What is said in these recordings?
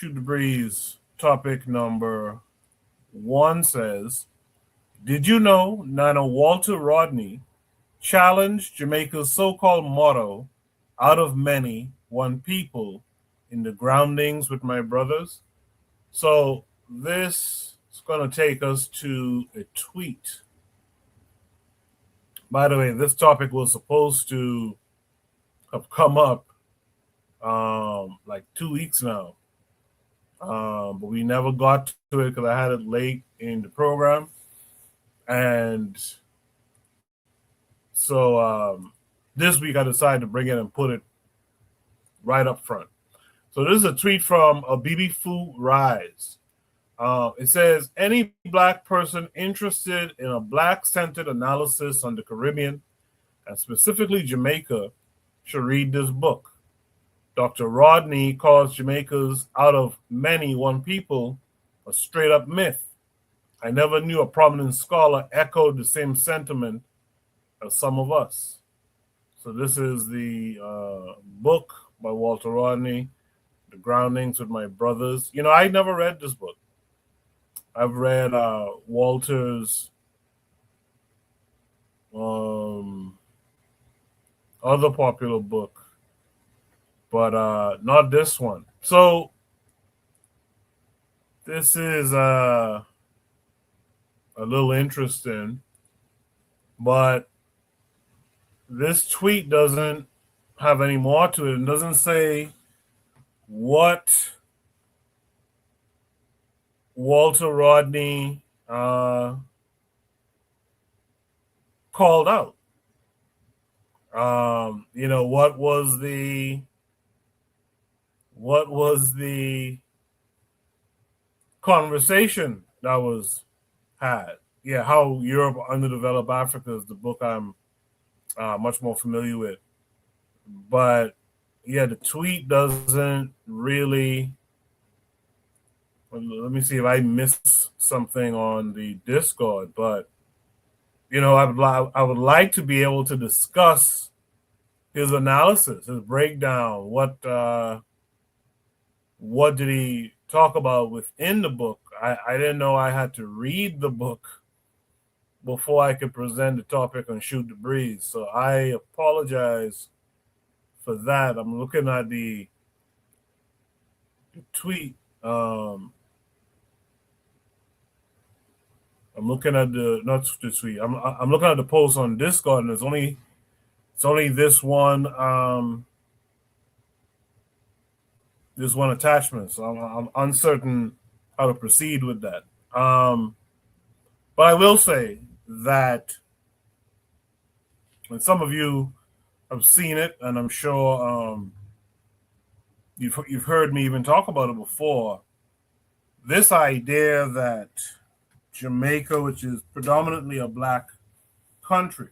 Shoot the Breeze topic number one says, did you know Nana Walter Rodney challenged Jamaica's so-called motto, out of many, one people, in the groundings with my brothers? So this is going to take us to a tweet. By the way, this topic was supposed to have come up like 2 weeks now. But we never got to it because I had it late in the program. And so this week I decided to bring it and put it right up front. So this is a tweet from a BB Fu Rise. It says, any black person interested in a black-centered analysis on the Caribbean, and specifically Jamaica, should read this book. Dr. Rodney calls Jamaica's out of many one people a straight-up myth. I never knew a prominent scholar echoed the same sentiment as some of us. So this is the book by Walter Rodney, The Groundings with My Brothers. You know, I never read this book. I've read Walter's other popular book, but not this one. So this is a little interesting, but this tweet doesn't have any more to it. It doesn't say what Walter Rodney called out. You know, what was the conversation that was had? Yeah, how Europe underdeveloped Africa is the book I'm much more familiar with. But yeah, the tweet doesn't really. Let me see if I missed something on the Discord, but you know, I would like to be able to discuss his analysis, his breakdown. What did he talk about within the book? I didn't know I had to read the book before I could present the topic on Shoot the Breeze. So I apologize for that. I'm looking at the tweet. I'm looking at the not the tweet. I'm looking at the post on Discord, and it's only this one attachment. So I'm uncertain how to proceed with that. But I will say that, and some of you have seen it, and I'm sure you've heard me even talk about it before. This idea that Jamaica, which is predominantly a black country,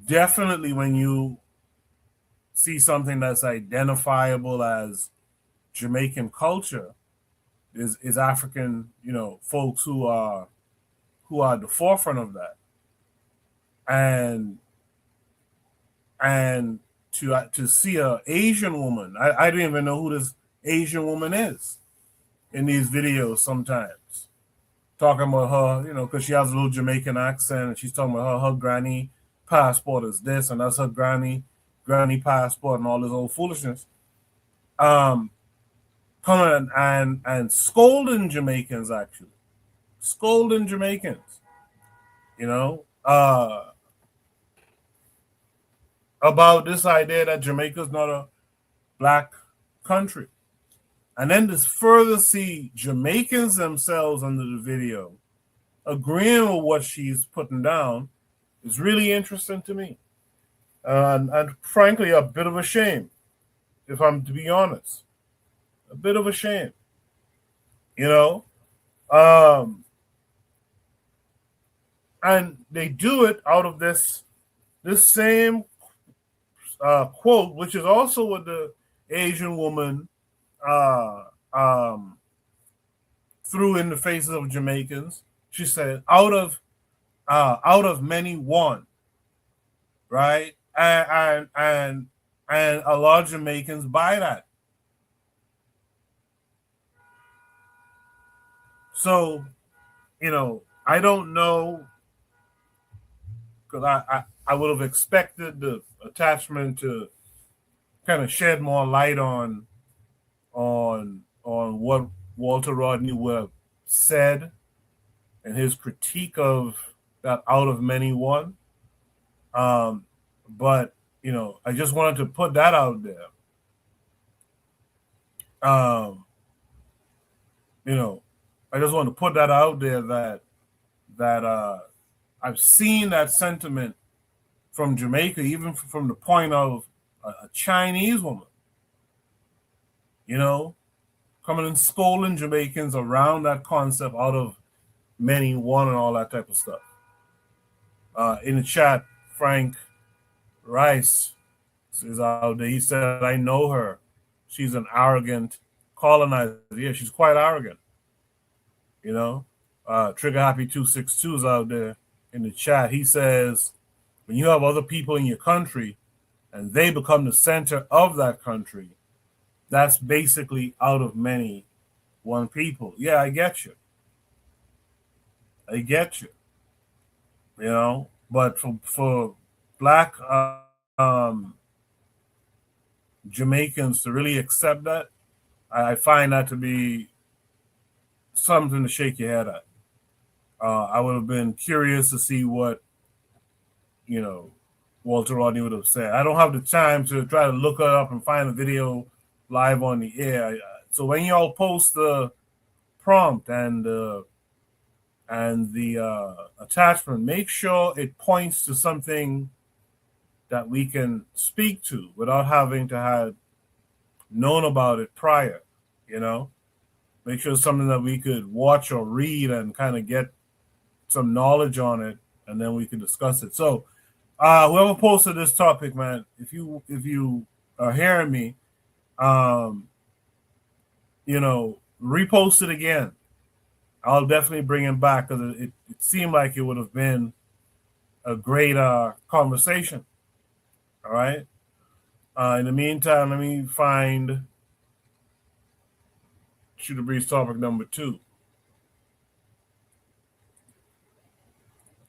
definitely when you see something that's identifiable as Jamaican culture, is African, you know, folks who are at the forefront of that, and to see a Asian woman, I didn't even know who this Asian woman is in these videos sometimes, talking about her, you know, because she has a little Jamaican accent, and she's talking about her granny passport is this, and that's her granny passport, and all this old foolishness. Coming and scolding Jamaicans, actually. Scolding Jamaicans, you know, about this idea that Jamaica is not a black country. And then to further see Jamaicans themselves under the video agreeing with what she's putting down is really interesting to me. And frankly, a bit of a shame, if I'm to be honest. A bit of a shame, you know? And they do it out of this same quote, which is also what the Asian woman threw in the faces of Jamaicans. She said, out of many, one, right? And And a lot of Jamaicans buy that. So, I don't know, because I would have expected the attachment to kind of shed more light on what Walter Rodney would have said and his critique of that out of many one. But I just wanted to put that out there. I just want to put that out there that I've seen that sentiment from Jamaica, even from the point of a Chinese woman, coming and scolding Jamaicans around that concept out of many one and all that type of stuff. In the chat, Frank Rice is out there. He said, I know her. She's an arrogant colonizer. Yeah, she's quite arrogant. Trigger Happy 262 is out there in the chat. He says, when you have other people in your country and they become the center of that country, that's basically out of many one people. Yeah, I get you. But for black Jamaicans to really accept that, I find that to be something to shake your head at. I would have been curious to see what Walter Rodney would have said. I don't have the time to try to look it up and find a video live on the air. So when y'all post the prompt and the attachment, make sure it points to something that we can speak to without having to have known about it prior. Make sure it's something that we could watch or read and kind of get some knowledge on it, and then we can discuss it. So whoever posted this topic, man, if you are hearing me, repost it again. I'll definitely bring him back, because it seemed like it would have been a great conversation. All right. In the meantime, let me find Shoot the Breeze topic number 2.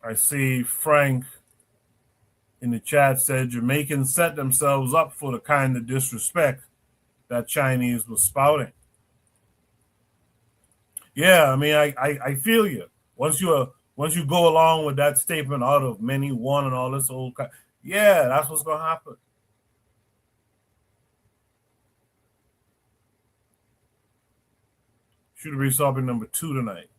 I see Frank in the chat said Jamaicans set themselves up for the kind of disrespect that Chinese was spouting. Yeah, I mean, I feel you. Once you go along with that statement out of many one and all this old, yeah, that's what's gonna happen. Should be topic number 2 tonight.